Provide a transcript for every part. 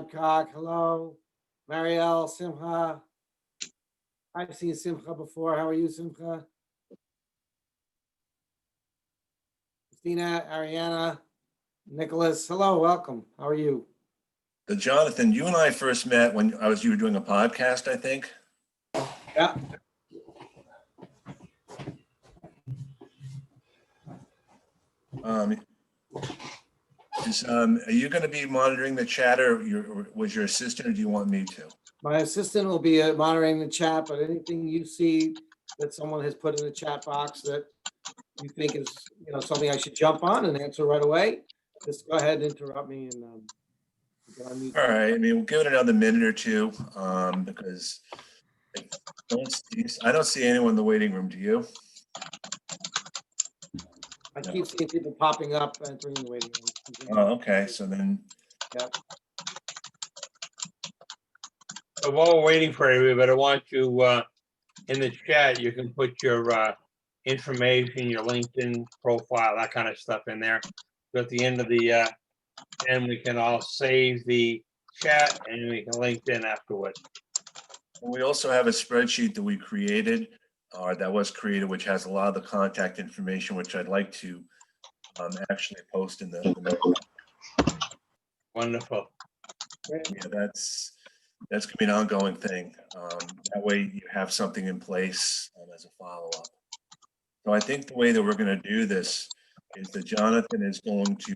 Cock, hello. Marielle, Simcha. I've seen Simcha before. How are you, Simcha? Christina, Ariana, Nicholas, hello, welcome. How are you? So Jonathan, you and I first met when you were doing a podcast, I think. Yeah. Um, are you going to be monitoring the chat, or was your assistant, or do you want me to? My assistant will be monitoring the chat, but anything you see that someone has put in the chat box that you think is, something I should jump on and answer right away, just go ahead and interrupt me and get on mute. All right. I mean, we'll give it another minute or two because I don't see anyone in the waiting room. Do you? I keep seeing people popping up, entering the waiting room. Oh, okay. So then. Yep. So while we're waiting for everybody, I want you in the chat, you can put your information, your LinkedIn profile, that kind of stuff in there. So at the end of the and we can all save the chat and we can link in afterwards. We also have a spreadsheet that we created, that was created, which has a lot of the contact information, which I'd like to actually post in the. Wonderful. Yeah, that's gonna be an ongoing thing. That way you have something in place as a follow-up. So I think the way that we're gonna do this is that Jonathan is going to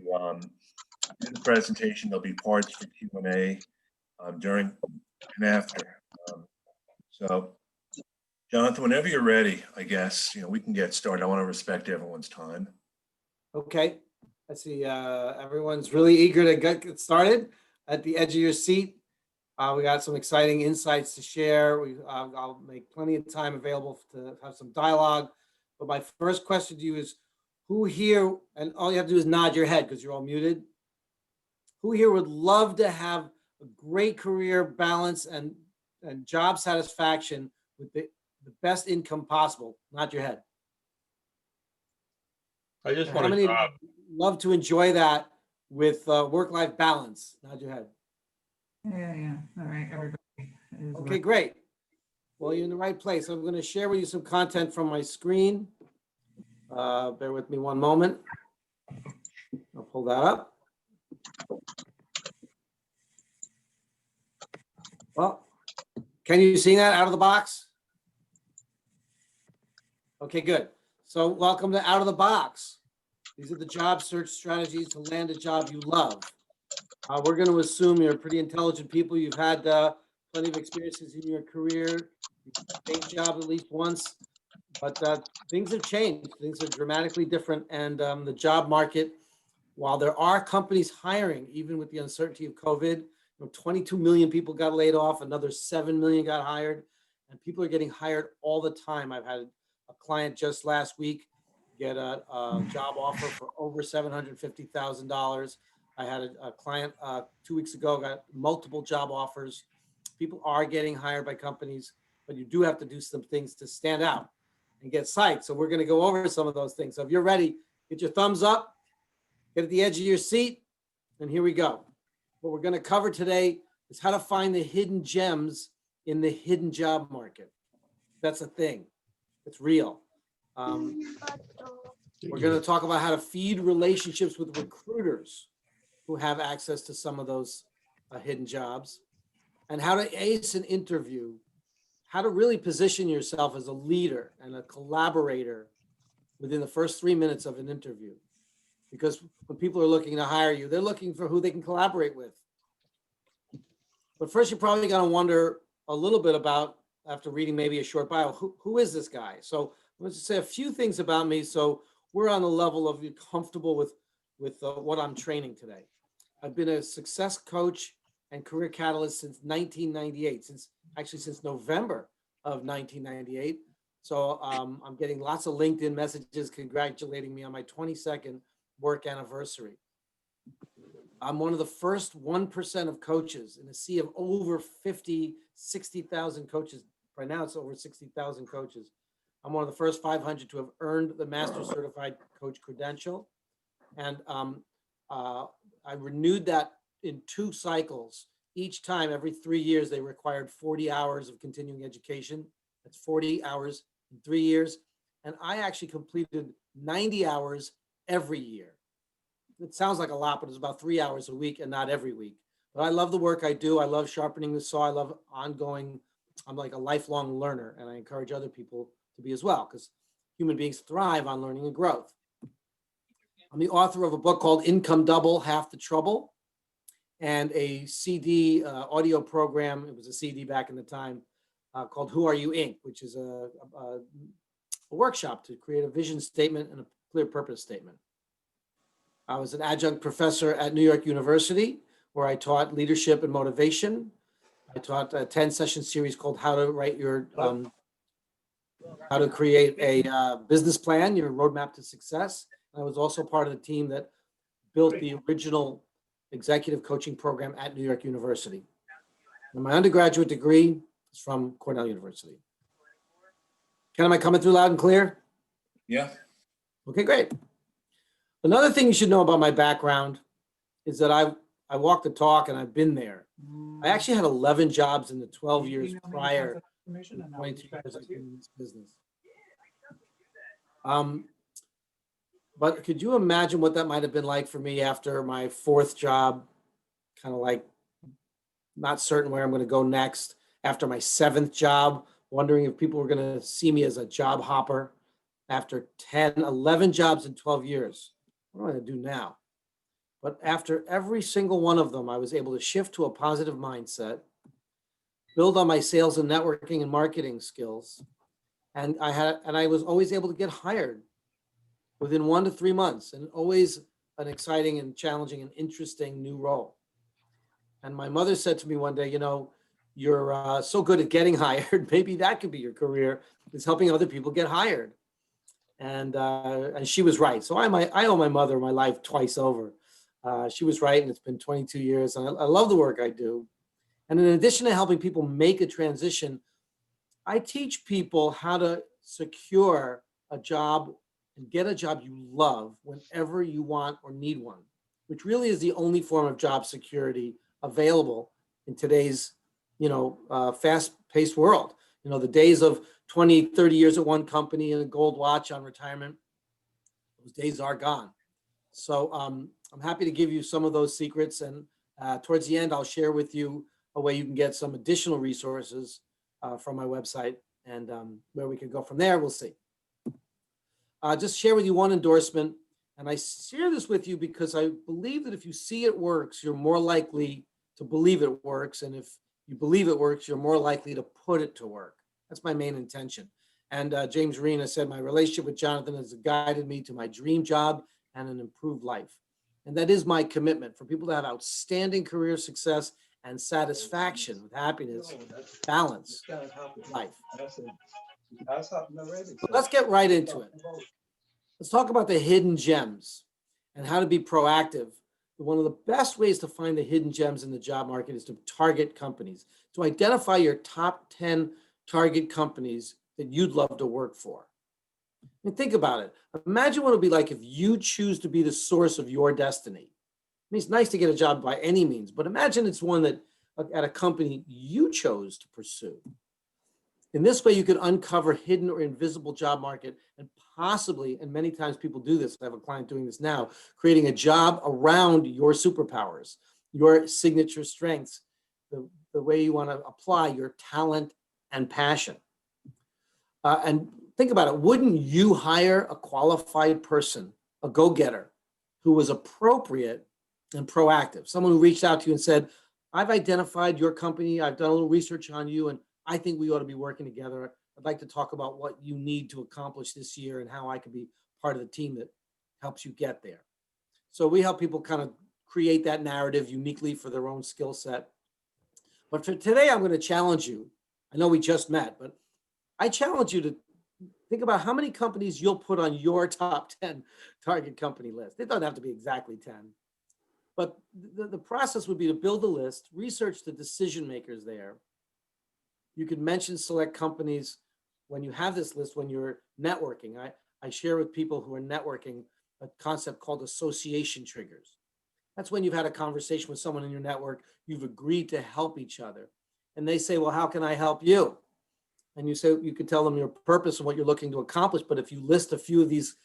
do the presentation. There'll be parts for Q&A during and after. So Jonathan, whenever you're ready, I guess, we can get started. I want to respect everyone's time. Okay. I see everyone's really eager to get started at the edge of your seat. We got some exciting insights to share. I'll make plenty of time available to have some dialogue. But my first question to you is, who here, and all you have to do is nod your head because you're all muted. Who here would love to have a great career balance and job satisfaction with the best income possible? Nod your head. I just How want many to love to enjoy that with work-life balance? Nod your head. Yeah. All right, everybody. Okay, great. Well, you're in the right place. I'm going to share with you some content from my screen. Bear with me one moment. I'll pull that up. Well, can you see that out of the box? Okay, good. So welcome to Out of the Box. These are the job search strategies to land a job you love. We're going to assume you're pretty intelligent people. You've had plenty of experiences in your career. You've changed jobs at least once, but things have changed. Things are dramatically different. And the job market, while there are companies hiring, even with the uncertainty of COVID, 22 million people got laid off, another 7 million got hired, and people are getting hired all the time. I've had a client just last week get a job offer for over $750,000. I had a client 2 weeks ago got multiple job offers. People are getting hired by companies, but you do have to do some things to stand out and get psyched. So we're going to go over some of those things. So if you're ready, get your thumbs up, get at the edge of your seat, and here we go. What we're going to cover today is how to find the hidden gems in the hidden job market. That's a thing. It's real. We're going to talk about how to feed relationships with recruiters who have access to some of those hidden jobs, and how to ace an interview, how to really position yourself as a leader and a collaborator within the first 3 minutes of an interview. Because when people are looking to hire you, they're looking for who they can collaborate with. But first, you're probably going to wonder a little bit about, after reading maybe a short bio, who is this guy? So let's just say a few things about me so we're on the level of comfortable with what I'm training today. I've been a success coach and career catalyst since 1998, since November of 1998. So I'm getting lots of LinkedIn messages congratulating me on my 22nd work anniversary. I'm one of the first 1% of coaches in a sea of over 60,000 coaches. Right now it's over 60,000 coaches. I'm one of the first 500 to have earned the Master Certified Coach credential. And I renewed that in 2 cycles, each time, every 3 years, they required 40 hours of continuing education. That's 40 hours in 3 years. And I actually completed 90 hours every year. It sounds like a lot, but it's about 3 hours a week and not every week. But I love the work I do. I love sharpening the saw. I love ongoing. I'm like a lifelong learner, and I encourage other people to be as well, because human beings thrive on learning and growth. I'm the author of a book called Income Double, Half the Trouble, and a CD audio program. It was a CD back in the time called Who Are You Inc., which is a workshop to create a vision statement and a clear purpose statement. I was an adjunct professor at New York University, where I taught leadership and motivation. I taught a 10-session series called How to Write Your, How to Create a Business Plan, Your Roadmap to Success. I was also part of the team that built the original executive coaching program at New York University. And my undergraduate degree is from Cornell University. Ken, am I coming through loud and clear? Yeah. Okay, great. Another thing you should know about my background is that I walk the talk and I've been there. I actually had 11 jobs in the 12 years prior to the 22 years I've been in this business. But could you imagine what that might have been like for me after my fourth job, kind of like not certain where I'm going to go next, after my seventh job, wondering if people were going to see me as a job hopper, after 10, 11 jobs in 12 years. What am I going to do now? But after every single one of them, I was able to shift to a positive mindset, build on my sales and networking and marketing skills. And I was always able to get hired within 1 to 3 months, and always an exciting and challenging and interesting new role. And my mother said to me one day, you know, you're so good at getting hired, maybe that could be your career, is helping other people get hired. And she was right. So I owe my mother my life twice over. She was right, and it's been 22 years, and I love the work I do. And in addition to helping people make a transition, I teach people how to secure a job and get a job you love whenever you want or need one, which really is the only form of job security available in today's, fast-paced world. You know, the days of 20, 30 years at one company and a gold watch on retirement, those days are gone. So I'm happy to give you some of those secrets. And towards the end, I'll share with you a way you can get some additional resources from my website, and where we can go from there, we'll see. Just share with you one endorsement. And I share this with you because I believe that if you see it works, you're more likely to believe it works. And if you believe it works, you're more likely to put it to work. That's my main intention. And James Arena said, my relationship with Jonathan has guided me to my dream job and an improved life. And that is my commitment, for people to have outstanding career success and satisfaction with happiness, balance, life. Let's get right into it. Let's talk about the hidden gems and how to be proactive. One of the best ways to find the hidden gems in the job market is to target companies, to identify your top 10 target companies that you'd love to work for. And think about it. Imagine what it would be like if you choose to be the source of your destiny. I mean, it's nice to get a job by any means, but imagine it's one that at a company you chose to pursue. In this way, you could uncover hidden or invisible job market and possibly, and many times people do this, I have a client doing this now, creating a job around your superpowers, your signature strengths, the way you want to apply your talent and passion. And think about it. Wouldn't you hire a qualified person, a go-getter, who was appropriate and proactive? Someone who reached out to you and said, I've identified your company, I've done a little research on you, and I think we ought to be working together. I'd like to talk about what you need to accomplish this year and how I could be part of the team that helps you get there. So we help people kind of create that narrative uniquely for their own skill set. But for today, I'm going to challenge you. I know we just met, but I challenge you to think about how many companies you'll put on your top 10 target company list. It doesn't have to be exactly 10. But the process would be to build a list, research the decision makers there. You could mention select companies when you have this list, when you're networking. I share with people who are networking a concept called association triggers. That's when you've had a conversation with someone in your network, you've agreed to help each other. And they say, well, how can I help you? And you say, you could tell them your purpose and what you're looking to accomplish. But if you list a few of these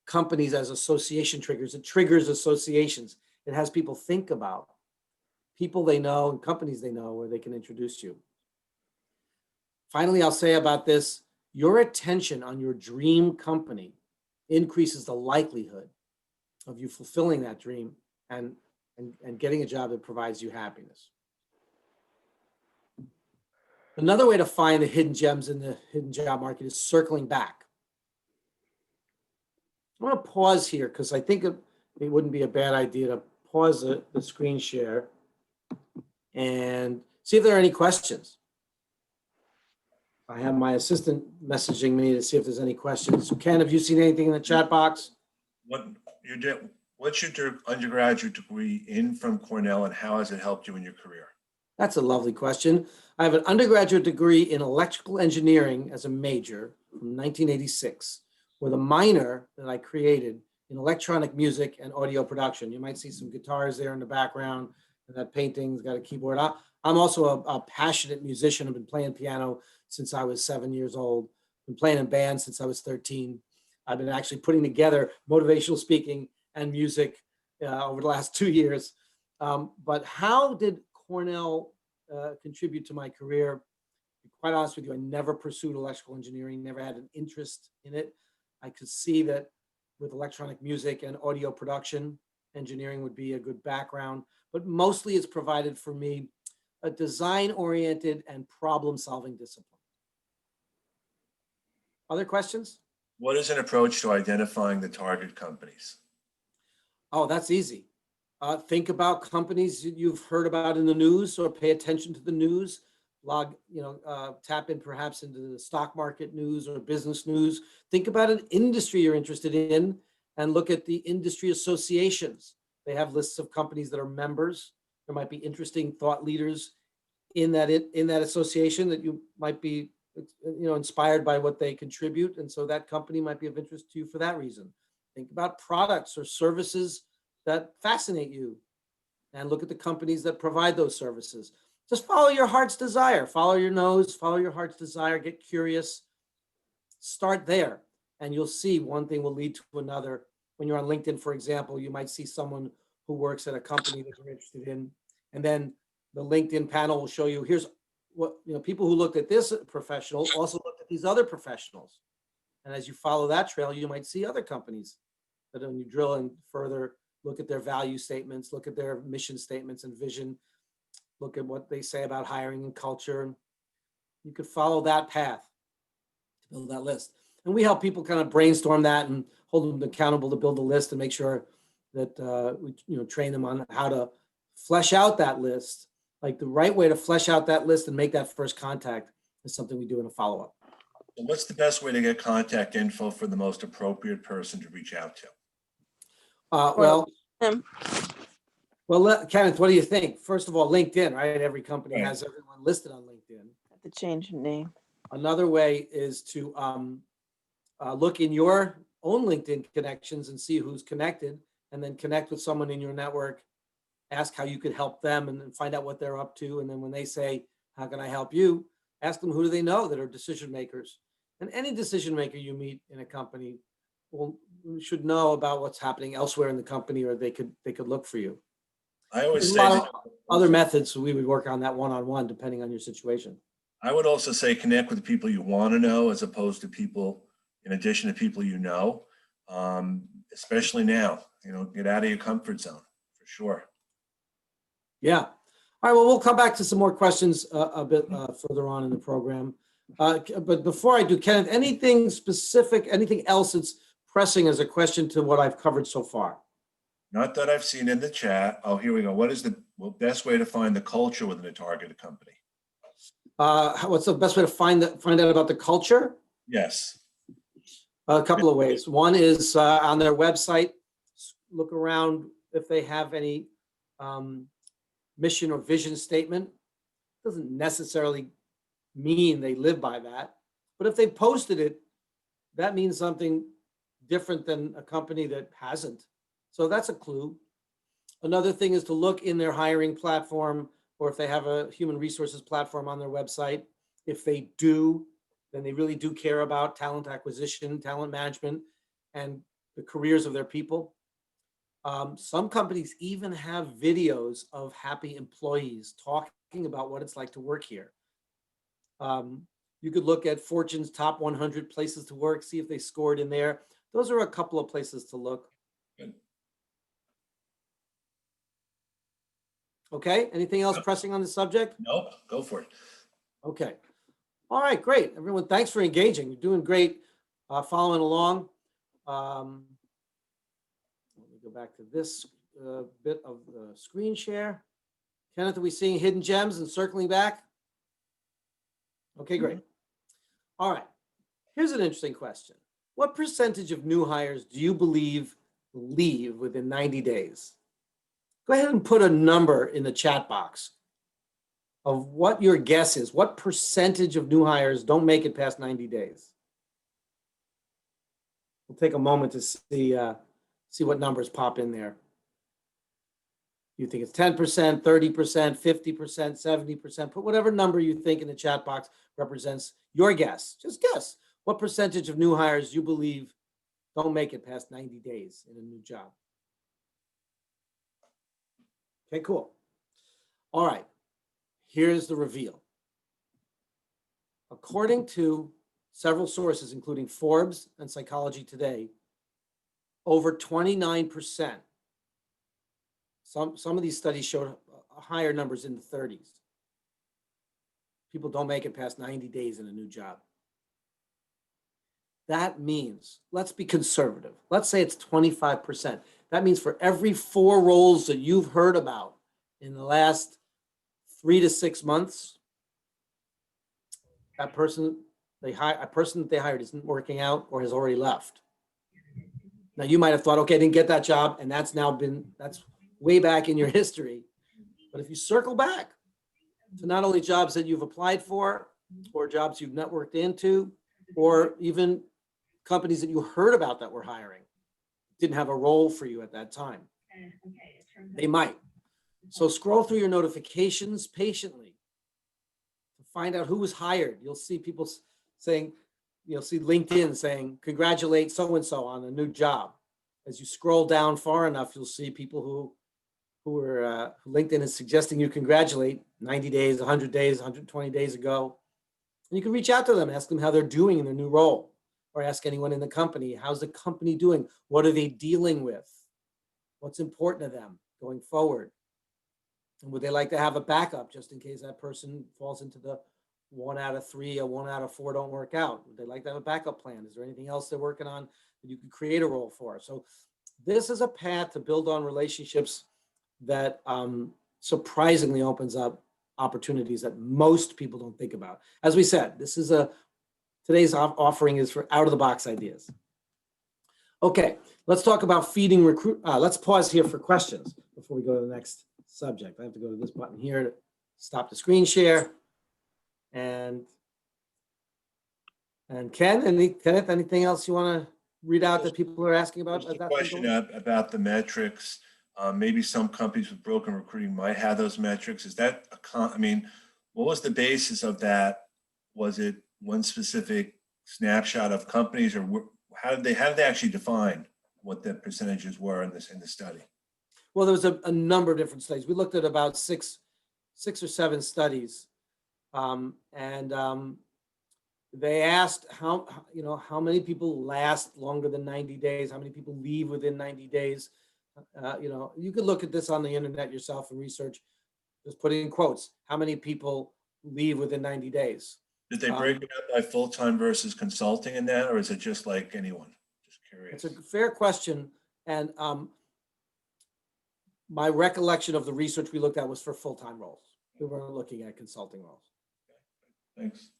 companies as association triggers, it triggers associations. It has people think about people they know and companies they know where they can introduce you. Finally, I'll say about this, your attention on your dream company increases the likelihood of you fulfilling that dream and getting a job that provides you happiness. Another way to find the hidden gems in the hidden job market is circling back. I'm going to pause here because I think it wouldn't be a bad idea to pause the screen share and see if there are any questions. I have my assistant messaging me to see if there's any questions. Ken, have you seen anything in the chat box? What's your undergraduate degree in from Cornell, and how has it helped you in your career? That's a lovely question. I have an undergraduate degree in electrical engineering as a major from 1986, with a minor that I created in electronic music and audio production. You might see some guitars there in the background, and that painting's got a keyboard. I'm also a passionate musician. I've been playing piano since I was 7 years old. Been playing in bands since I was 13. I've been actually putting together motivational speaking and music over the last 2 years. But how did Cornell contribute to my career? To be quite honest with you, I never pursued electrical engineering, never had an interest in it. I could see that with electronic music and audio production, engineering would be a good background, but mostly it's provided for me a design-oriented and problem-solving discipline. Other questions? What is an approach to identifying the target companies? Oh, that's easy. Think about companies you've heard about in the news, or pay attention to the news. Tap in perhaps into the stock market news or business news. Think about an industry you're interested in and look at the industry associations. They have lists of companies that are members. There might be interesting thought leaders in that association that you might be inspired by what they contribute. And so that company might be of interest to you for that reason. Think about products or services that fascinate you and look at the companies that provide those services. Just follow your heart's desire, follow your nose, follow your heart's desire, get curious, start there. And you'll see one thing will lead to another. When you're on LinkedIn, for example, you might see someone who works at a company that you're interested in. And then the LinkedIn panel will show you, here's what, people who looked at this professional also looked at these other professionals. And as you follow that trail, you might see other companies that when you drill in further, look at their value statements, look at their mission statements and vision, look at what they say about hiring and culture. You could follow that path to build that list. And we help people kind of brainstorm that and hold them accountable to build a list and make sure that we train them on how to flesh out that list. Like the right way to flesh out that list and make that first contact is something we do in a follow-up. So what's the best way to get contact info for the most appropriate person to reach out to? Kenneth, what do you think? First of all, LinkedIn, right? Every company has everyone listed on LinkedIn. Have to change the name. Another way is to look in your own LinkedIn connections and see who's connected, and then connect with someone in your network, ask how you could help them, and then find out what they're up to. And then when they say, how can I help you? Ask them, who do they know that are decision makers? And any decision maker you meet in a company should know about what's happening elsewhere in the company, or they could look for you. I always There's say a lot of other methods, so we would work on that one-on-one depending on your situation. I would also say connect with the people you want to know as opposed to people, in addition to people you know, especially now, get out of your comfort zone for sure. Yeah. All right. Well, we'll come back to some more questions a bit further on in the program. But before I do, Kenneth, anything specific, anything else that's pressing as a question to what I've covered so far? Not that I've seen in the chat. Oh, here we go. What is the best way to find the culture within a targeted company? What's the best way to find out about the culture? Yes. A couple of ways. One is on their website, look around if they have any mission or vision statement. Doesn't necessarily mean they live by that, but if they posted it, that means something different than a company that hasn't. So that's a clue. Another thing is to look in their hiring platform, or if they have a human resources platform on their website. If they do, then they really do care about talent acquisition, talent management, and the careers of their people. Some companies even have videos of happy employees talking about what it's like to work here. You could look at Fortune's top 100 places to work, see if they scored in there. Those are a couple of places to look. Good. Okay, anything else pressing on the subject? Nope, go for it. Okay. All right, great. Everyone, thanks for engaging. You're doing great, following along. Let me go back to this bit of the screen share. Kenneth, are we seeing hidden gems and circling back? Okay, great. All right. Here's an interesting question. What percentage of new hires do you believe leave within 90 days? Go ahead and put a number in the chat box of what your guess is. What percentage of new hires don't make it past 90 days? We'll take a moment to see what numbers pop in there. You think it's 10%, 30%, 50%, 70%, put whatever number you think in the chat box represents your guess. Just guess what percentage of new hires you believe don't make it past 90 days in a new job. Okay, cool. All right, here's the reveal. According to several sources, including Forbes and Psychology Today, over 29%. Some of these studies showed higher numbers in the 30s. People don't make it past 90 days in a new job. That means, let's be conservative. Let's say it's 25%. That means for every 4 roles that you've heard about in the last 3 to 6 months, a person that they hired isn't working out or has already left. Now you might have thought, okay, I didn't get that job, and that's way back in your history. But if you circle back to not only jobs that you've applied for or jobs you've networked into, or even companies that you heard about that were hiring, didn't have a role for you at that time, they might. So scroll through your notifications patiently to find out who was hired. You'll see people saying, you'll see LinkedIn saying, congratulate so-and-so on a new job. As you scroll down far enough, you'll see people who LinkedIn is suggesting you congratulate 90 days, 100 days, 120 days ago. And you can reach out to them, ask them how they're doing in their new role, or ask anyone in the company, how's the company doing? What are they dealing with? What's important to them going forward? And would they like to have a backup just in case that person falls into the 1 out of 3 or 1 out of 4 don't work out? Would they like to have a backup plan? Is there anything else they're working on that you could create a role for? So this is a path to build on relationships that surprisingly opens up opportunities that most people don't think about. As we said, today's offering is for out of the box ideas. Okay, let's talk about feeding recruit. Let's pause here for questions before we go to the next subject. I have to go to this button here to stop the screen share. And Kenneth, anything else you want to read out that people are asking about? Just a question about the metrics. Maybe some companies with broken recruiting might have those metrics. Is that what was the basis of that? Was it one specific snapshot of companies, or how did they actually define what the percentages were in the study? Well, there was a number of different studies. We looked at about six or seven studies, and they asked how many people last longer than 90 days, how many people leave within 90 days. You could look at this on the internet yourself and research, just put in quotes, how many people leave within 90 days. Did they break it up by full-time versus consulting in that, or is it just like anyone? Just curious. It's a fair question. And my recollection of the research we looked at was for full-time roles. We weren't looking at consulting roles. Thanks.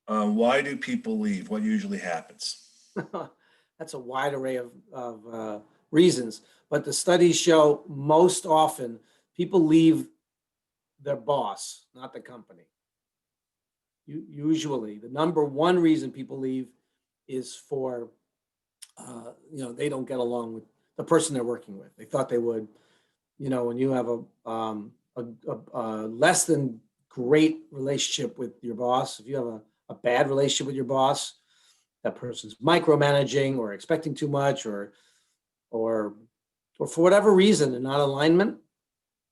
Why do people leave? What usually happens? That's a wide array of reasons, but the studies show most often people leave their boss, not the company. Usually, the number one reason people leave is for, they don't get along with the person they're working with. They thought they would. You know, when you have a less than great relationship with your boss, if you have a bad relationship with your boss, that person's micromanaging or expecting too much, or for whatever reason, and not alignment,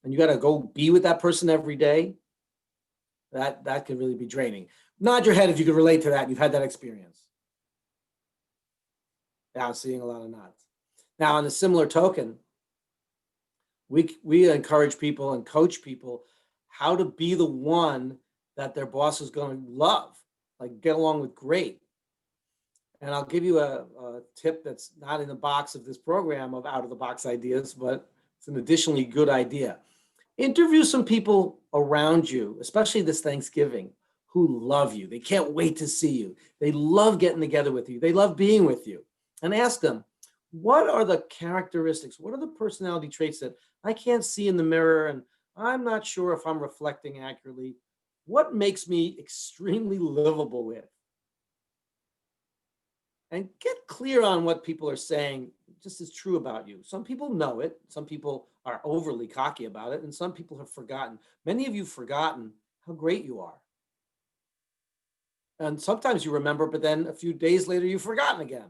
and you got to go be with that person every day, that could really be draining. Nod your head if you could relate to that. You've had that experience. Yeah, I'm seeing a lot of nods. Now, on a similar token, we encourage people and coach people how to be the one that their boss is going to love, like get along with great. And I'll give you a tip that's not in the box of this program of out of the box ideas, but it's an additionally good idea. Interview some people around you, especially this Thanksgiving, who love you. They can't wait to see you. They love getting together with you. They love being with you. And ask them, what are the characteristics? What are the personality traits that I can't see in the mirror and I'm not sure if I'm reflecting accurately? What makes me extremely livable with? And get clear on what people are saying just is true about you. Some people know it. Some people are overly cocky about it. And some people have forgotten. Many of you have forgotten how great you are. And sometimes you remember, but then a few days later, you've forgotten again.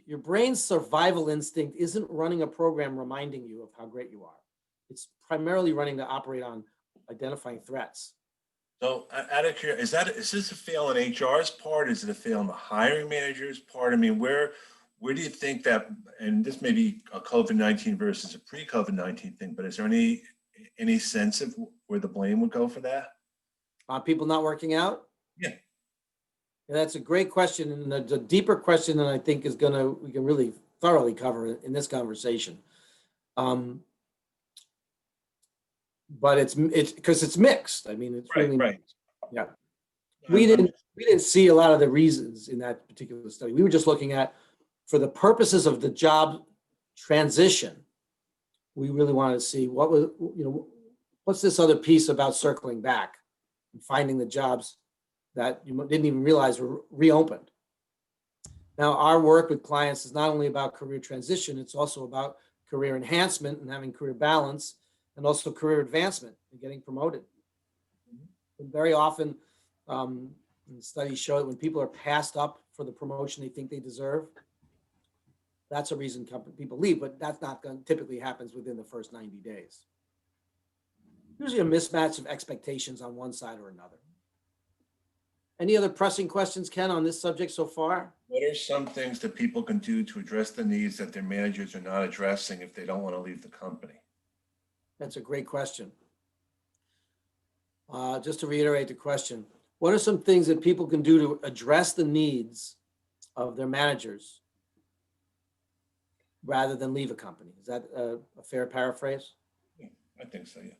Your brain's survival instinct isn't running a program reminding you of how great you are. It's primarily running to operate on identifying threats. So out of curiosity, is this a fail in HR's part? Is it a fail in the hiring manager's part? I mean, where do you think that, and this may be a COVID-19 versus a pre-COVID-19 thing, but is there any sense of where the blame would go for that? People not working out? Yeah. Yeah, that's a great question, and a deeper question than I think we can really thoroughly cover in this conversation. But it's because it's mixed. I mean, it's really Right. mixed. Yeah. We didn't see a lot of the reasons in that particular study. We were just looking at, for the purposes of the job transition, we really wanted to see what's this other piece about circling back and finding the jobs that you didn't even realize were reopened. Now, our work with clients is not only about career transition, it's also about career enhancement and having career balance, and also career advancement and getting promoted. And very often, studies show that when people are passed up for the promotion they think they deserve, that's a reason people leave, but that's not going to typically happens within the first 90 days. Usually a mismatch of expectations on one side or another. Any other pressing questions, Ken, on this subject so far? What are some things that people can do to address the needs that their managers are not addressing if they don't want to leave the company? That's a great question. Just to reiterate the question, what are some things that people can do to address the needs of their managers rather than leave a company? Is that a fair paraphrase? Yeah, I think so, yeah.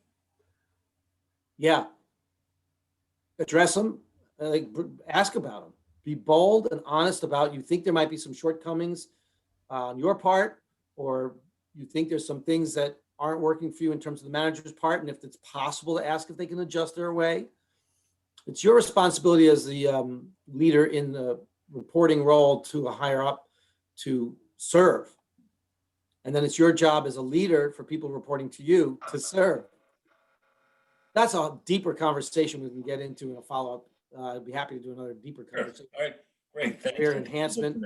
Yeah. Address them, ask about them. Be bold and honest about you think there might be some shortcomings on your part, or you think there's some things that aren't working for you in terms of the manager's part, and if it's possible to ask if they can adjust their way. It's your responsibility as the leader in the reporting role to a higher up to serve. And then it's your job as a leader for people reporting to you to serve. That's a deeper conversation we can get into in a follow-up. I'd be happy to do another deeper Sure. conversation. All right, great. Thanks. Career enhancement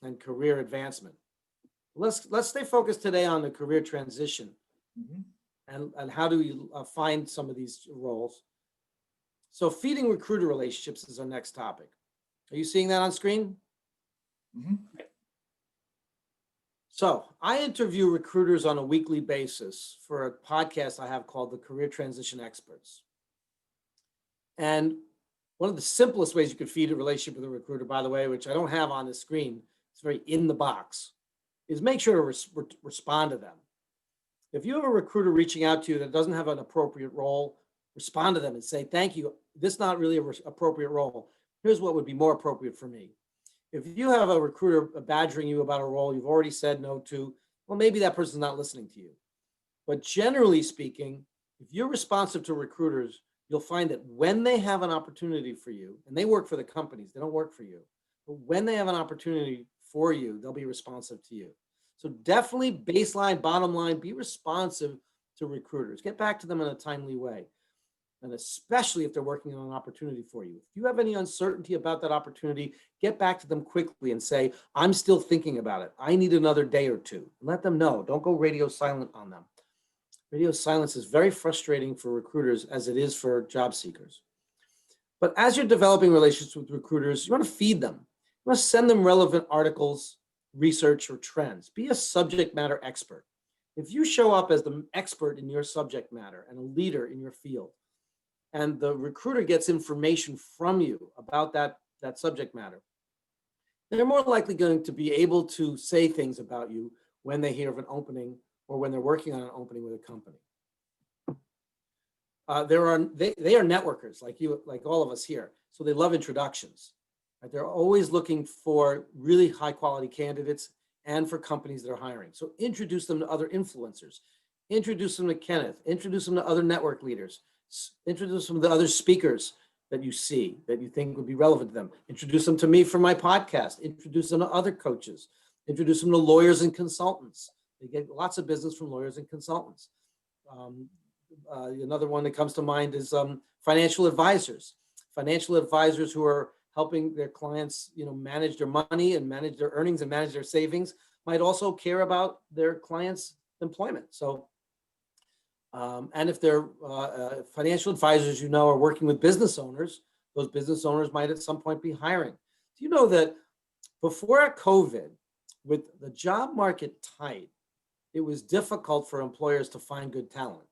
and career advancement. Let's stay focused today on the career transition. Mhm. And how do we find some of these roles? So feeding recruiter relationships is our next topic. Are you seeing that on screen? Mhm. So I interview recruiters on a weekly basis for a podcast I have called the Career Transition Experts. And one of the simplest ways you could feed a relationship with a recruiter, by the way, which I don't have on the screen, it's very in the box, is make sure to respond to them. If you have a recruiter reaching out to you that doesn't have an appropriate role, respond to them and say, thank you, this is not really an appropriate role. Here's what would be more appropriate for me. If you have a recruiter badgering you about a role you've already said no to, well, maybe that person's not listening to you. But generally speaking, if you're responsive to recruiters, you'll find that when they have an opportunity for you, and they work for the companies, they don't work for you, but when they have an opportunity for you, they'll be responsive to you. So definitely baseline, bottom line, be responsive to recruiters. Get back to them in a timely way. And especially if they're working on an opportunity for you. If you have any uncertainty about that opportunity, get back to them quickly and say, I'm still thinking about it. I need another day or two. Let them know. Don't go radio silent on them. Radio silence is very frustrating for recruiters as it is for job seekers. But as you're developing relationships with recruiters, you want to feed them. You want to send them relevant articles, research, or trends. Be a subject matter expert. If you show up as the expert in your subject matter and a leader in your field, and the recruiter gets information from you about that subject matter, they're more likely going to be able to say things about you when they hear of an opening or when they're working on an opening with a company. They are networkers like you, like all of us here. So they love introductions. Right? They're always looking for really high quality candidates and for companies that are hiring. So introduce them to other influencers, introduce them to Kenneth, introduce them to other network leaders, introduce them to other speakers that you see that you think would be relevant to them. Introduce them to me for my podcast, introduce them to other coaches, introduce them to lawyers and consultants. They get lots of business from lawyers and consultants. Another one that comes to mind is financial advisors. Financial advisors who are helping their clients, manage their money and manage their earnings and manage their savings might also care about their clients' employment. So, and if they're financial advisors, are working with business owners, those business owners might at some point be hiring. Do you know that before COVID, with the job market tight, it was difficult for employers to find good talent.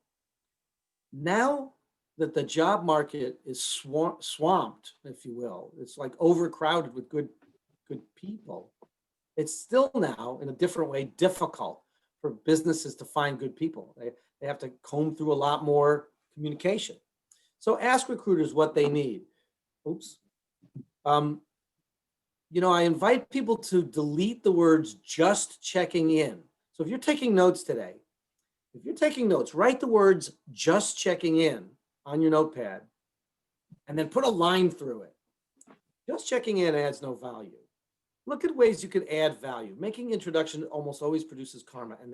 Now that the job market is swamped, if you will, it's like overcrowded with good people. It's still now, in a different way, difficult for businesses to find good people. They have to comb through a lot more communication. So ask recruiters what they need. Oops. I invite people to delete the words "just checking in." So if you're taking notes today, write the words "just checking in" on your notepad and then put a line through it. Just checking in adds no value. Look at ways you could add value. Making introduction almost always produces karma, and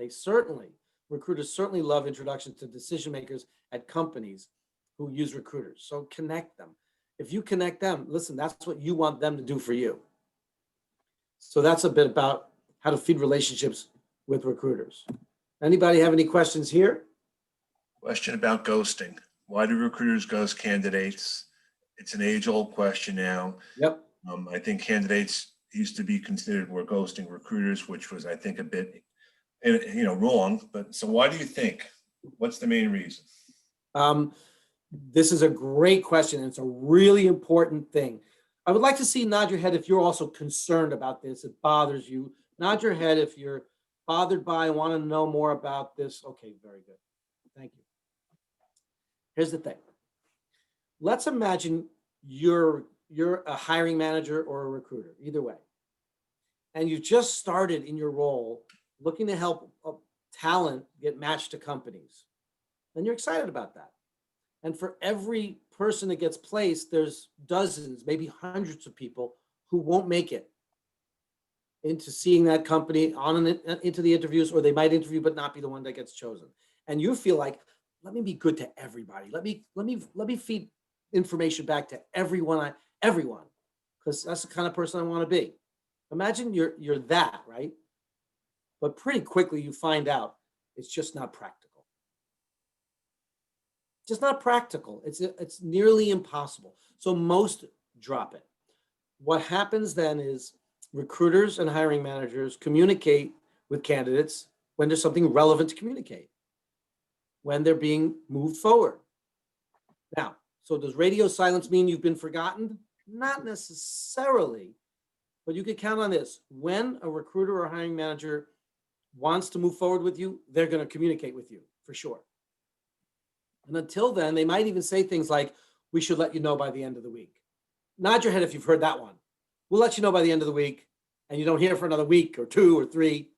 recruiters certainly love introductions to decision makers at companies who use recruiters. So connect them. If you connect them, listen, that's what you want them to do for you. So that's a bit about how to feed relationships with recruiters. Anybody have any questions here? Question about ghosting. Why do recruiters ghost candidates? It's an age-old question now. Yep. I think candidates used to be considered were ghosting recruiters, which was, I think, a bit, wrong. But so why do you think? What's the main reason? This is a great question. It's a really important thing. I would like to see nod your head if you're also concerned about this. It bothers you. Nod your head if you're bothered by, want to know more about this. Okay, very good. Thank you. Here's the thing. Let's imagine you're a hiring manager or a recruiter, either way. And you just started in your role looking to help talent get matched to companies. And you're excited about that. And for every person that gets placed, there's dozens, maybe hundreds of people who won't make it into seeing that company into the interviews, or they might interview but not be the one that gets chosen. And you feel like, let me be good to everybody. Let me feed information back to everyone, because that's the kind of person I want to be. Imagine you're that, right? But pretty quickly you find out it's just not practical. Just not practical. It's nearly impossible. So most drop it. What happens then is recruiters and hiring managers communicate with candidates when there's something relevant to communicate, when they're being moved forward. Now, so does radio silence mean you've been forgotten? Not necessarily, but you can count on this. When a recruiter or hiring manager wants to move forward with you, they're going to communicate with you for sure. And until then, they might even say things like, we should let you know by the end of the week. Nod your head if you've heard that one. We'll let you know by the end of the week, and you don't hear for another week or 2 or 3.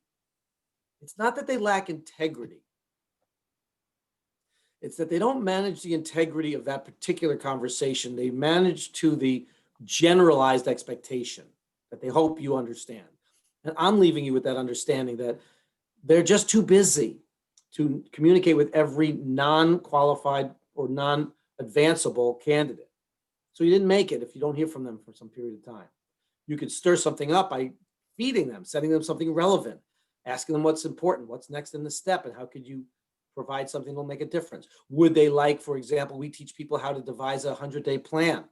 It's not that they lack integrity. It's that they don't manage the integrity of that particular conversation. They manage to the generalized expectation that they hope you understand. And I'm leaving you with that understanding that they're just too busy to communicate with every non-qualified or non-advanceable candidate. So you didn't make it if you don't hear from them for some period of time. You could stir something up by feeding them, sending them something relevant, asking them what's important, what's next in the step, and how could you provide something that'll make a difference. Would they like, for example, we teach people how to devise a 100-day plan.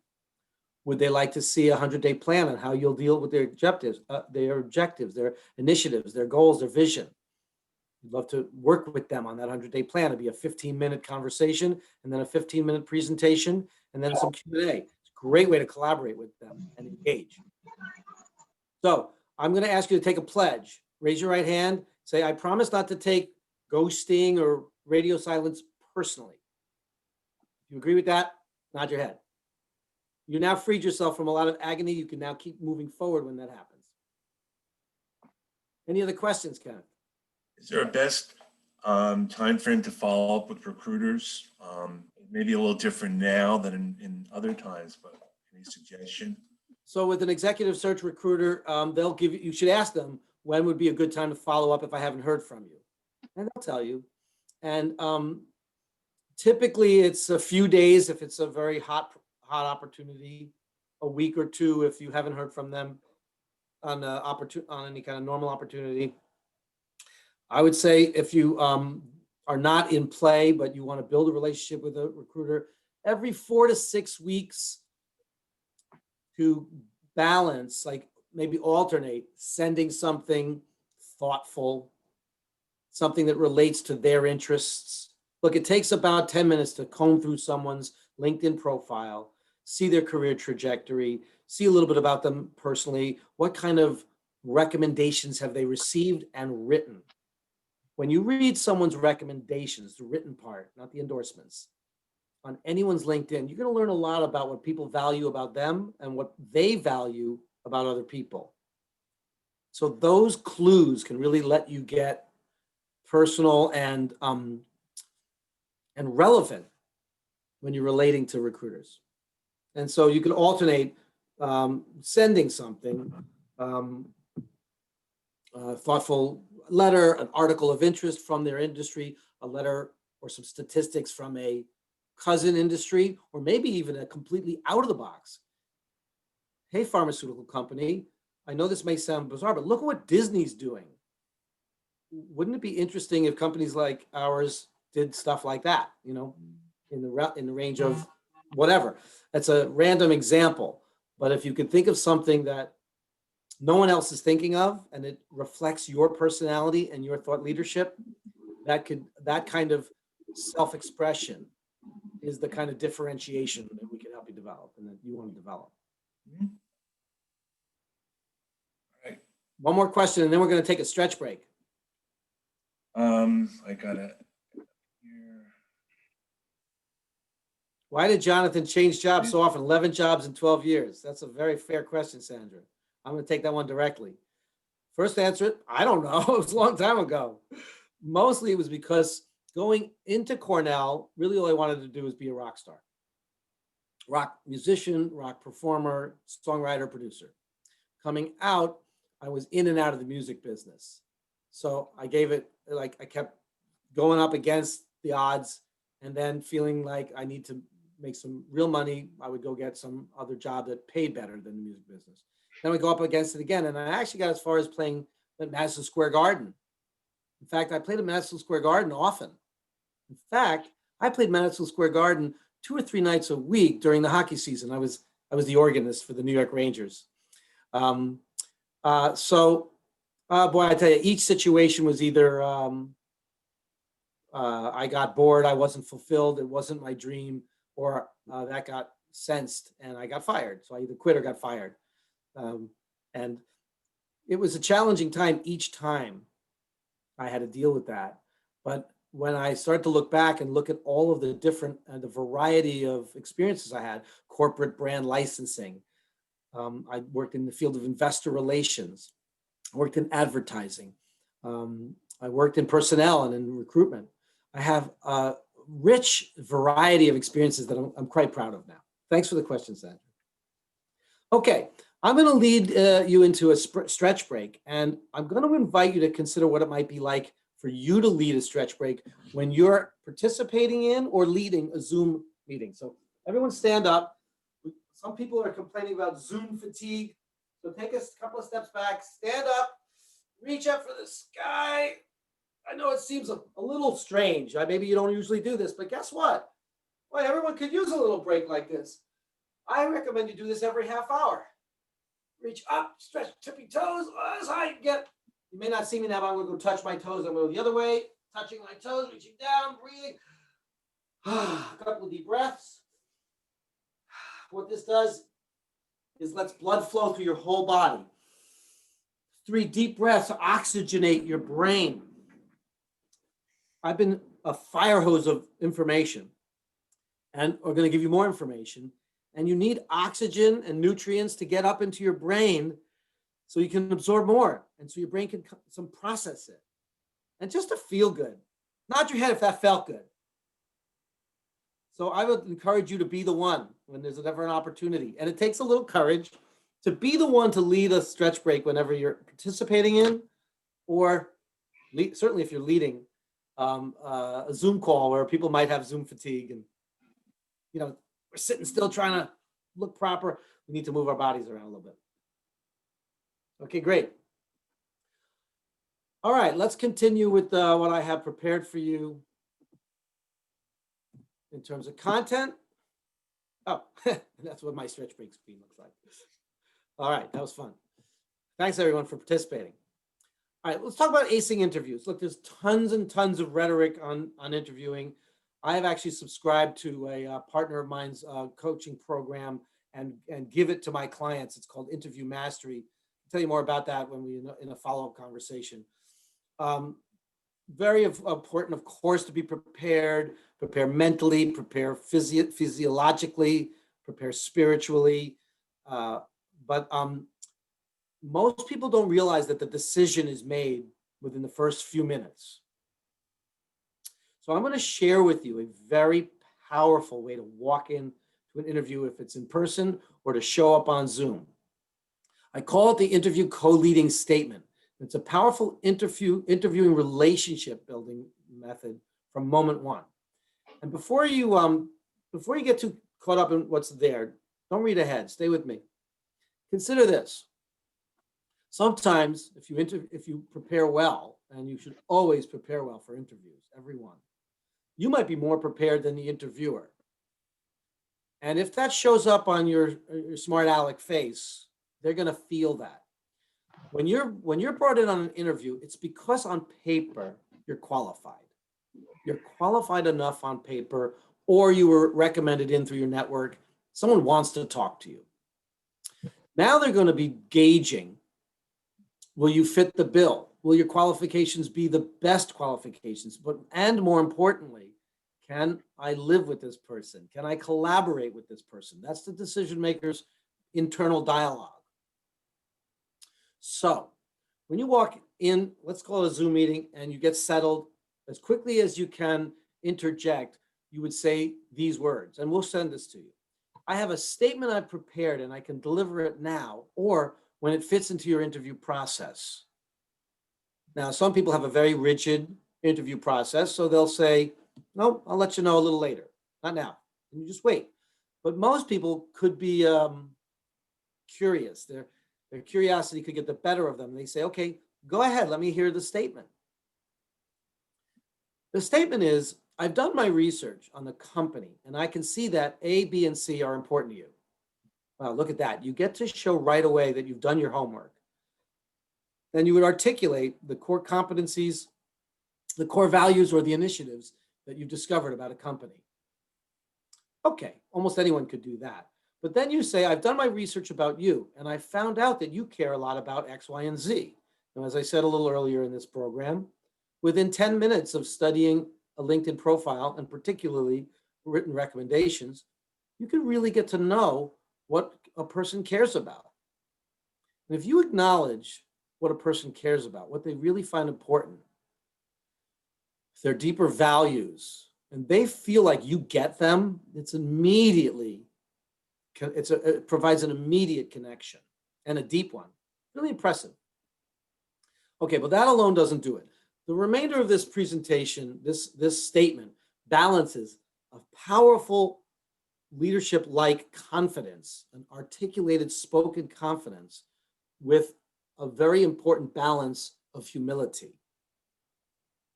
Would they like to see a 100-day plan on how you'll deal with their objectives, their initiatives, their goals, their vision? We'd love to work with them on that 100-day plan. It'd be a 15-minute conversation and then a 15-minute presentation and then some Q&A. It's a great way to collaborate with them and engage. So I'm going to ask you to take a pledge. Raise your right hand. Say, I promise not to take ghosting or radio silence personally. If you agree with that, nod your head. You now freed yourself from a lot of agony. You can now keep moving forward when that happens. Any other questions, Kenneth? Is there a best time frame to follow up with recruiters? Maybe a little different now than in other times, but any suggestion? So with an executive search recruiter, they'll give you, you should ask them when would be a good time to follow up if I haven't heard from you. And they'll tell you. And typically it's a few days if it's a very hot opportunity, a week or two if you haven't heard from them on any kind of normal opportunity. I would say if you are not in play, but you want to build a relationship with a recruiter, every 4 to 6 weeks to balance, like maybe alternate, sending something thoughtful, something that relates to their interests. Look, it takes about 10 minutes to comb through someone's LinkedIn profile, see their career trajectory, see a little bit about them personally. What kind of recommendations have they received and written? When you read someone's recommendations, the written part, not the endorsements, on anyone's LinkedIn, you're going to learn a lot about what people value about them and what they value about other people. So those clues can really let you get personal and relevant when you're relating to recruiters. And so you can alternate sending something, a thoughtful letter, an article of interest from their industry, a letter or some statistics from a cousin industry, or maybe even a completely out of the box. Hey, pharmaceutical company, I know this may sound bizarre, but look at what Disney's doing. Wouldn't it be interesting if companies like ours did stuff like that, you know, in the range of whatever? That's a random example, but if you could think of something that no one else is thinking of and it reflects your personality and your thought leadership, that kind of self-expression is the kind of differentiation that we can help you develop and that you want to develop. Mhm. All right. One more question and then we're going to take a stretch break. I got it here. Why did Jonathan change jobs so often? 11 jobs in 12 years. That's a very fair question, Sandra. I'm going to take that one directly. First answer it, I don't know. It was a long time ago. Mostly it was because going into Cornell, really all I wanted to do was be a rock star. Rock musician, rock performer, songwriter, producer. Coming out, I was in and out of the music business. So I gave it, like I kept going up against the odds and then feeling like I need to make some real money. I would go get some other job that paid better than the music business. Then we go up against it again. And I actually got as far as playing at Madison Square Garden. In fact, I played at Madison Square Garden often. In fact, I played Madison Square Garden 2 or 3 nights a week during the hockey season. I was the organist for the New York Rangers. Boy, I tell you, each situation was either I got bored, I wasn't fulfilled, it wasn't my dream, or that got sensed and I got fired. So I either quit or got fired. And it was a challenging time each time I had to deal with that. But when I started to look back and look at all of the different, the variety of experiences I had, corporate brand licensing, I worked in the field of investor relations, I worked in advertising, I worked in personnel and in recruitment. I have a rich variety of experiences that I'm quite proud of now. Thanks for the question, Sandra. Okay, I'm going to lead you into a stretch break, and I'm going to invite you to consider what it might be like for you to lead a stretch break when you're participating in or leading a Zoom meeting. So everyone stand up. Some people are complaining about Zoom fatigue. So take a couple of steps back, stand up, reach up for the sky. I know it seems a little strange. Maybe you don't usually do this, but guess what? Well, everyone could use a little break like this. I recommend you do this every half hour. Reach up, stretch tippy toes as high you can get. You may not see me now, but I'm going to go touch my toes. I'm going to go the other way, touching my toes, reaching down, breathing. A couple of deep breaths. What this does is lets blood flow through your whole body. 3 deep breaths to oxygenate your brain. I've been a fire hose of information, and we're going to give you more information. And you need oxygen and nutrients to get up into your brain so you can absorb more. And so your brain can process it. And just to feel good. Nod your head if that felt good. So I would encourage you to be the one when there's ever an opportunity. And it takes a little courage to be the one to lead a stretch break whenever you're participating in, or certainly if you're leading a Zoom call where people might have Zoom fatigue and, we're sitting still trying to look proper. We need to move our bodies around a little bit. Okay, great. All right, let's continue with what I have prepared for you in terms of content. Oh, that's what my stretch break screen looks like. All right, that was fun. Thanks everyone for participating. All right, let's talk about acing interviews. Look, there's tons and tons of rhetoric on interviewing. I have actually subscribed to a partner of mine's coaching program and give it to my clients. It's called Interview Mastery. I'll tell you more about that when we in a follow-up conversation. Very important, of course, to be prepared. Prepare mentally, prepare physiologically, prepare spiritually. But most people don't realize that the decision is made within the first few minutes. So I'm going to share with you a very powerful way to walk into an interview if it's in person or to show up on Zoom. I call it the interview co-leading statement. It's a powerful interviewing relationship building method from moment one. And before you get too caught up in what's there, don't read ahead. Stay with me. Consider this. Sometimes if you prepare well, and you should always prepare well for interviews, everyone, you might be more prepared than the interviewer. And if that shows up on your smart aleck face, they're going to feel that. When you're brought in on an interview, it's because on paper you're qualified. You're qualified enough on paper, or you were recommended in through your network. Someone wants to talk to you. Now they're going to be gauging, will you fit the bill? Will your qualifications be the best qualifications? And more importantly, can I live with this person? Can I collaborate with this person? That's the decision maker's internal dialogue. So when you walk in, let's call it a Zoom meeting, and you get settled, as quickly as you can interject, you would say these words, and we'll send this to you. I have a statement I've prepared and I can deliver it now, or when it fits into your interview process. Now, some people have a very rigid interview process, so they'll say, no, I'll let you know a little later, not now, and you just wait. But most people could be curious. Their curiosity could get the better of them. They say, okay, go ahead, let me hear the statement. The statement is, I've done my research on the company, and I can see that A, B, and C are important to you. Wow, look at that. You get to show right away that you've done your homework. Then you would articulate the core competencies, the core values, or the initiatives that you've discovered about a company. Okay, almost anyone could do that. But then you say, I've done my research about you, and I found out that you care a lot about X, Y, and Z. Now, as I said a little earlier in this program, within 10 minutes of studying a LinkedIn profile, and particularly written recommendations, you can really get to know what a person cares about. And if you acknowledge what a person cares about, what they really find important, their deeper values, and they feel like you get them, it provides an immediate connection and a deep one. Really impressive. Okay, but that alone doesn't do it. The remainder of this presentation, this statement balances a powerful leadership-like confidence, an articulated spoken confidence with a very important balance of humility.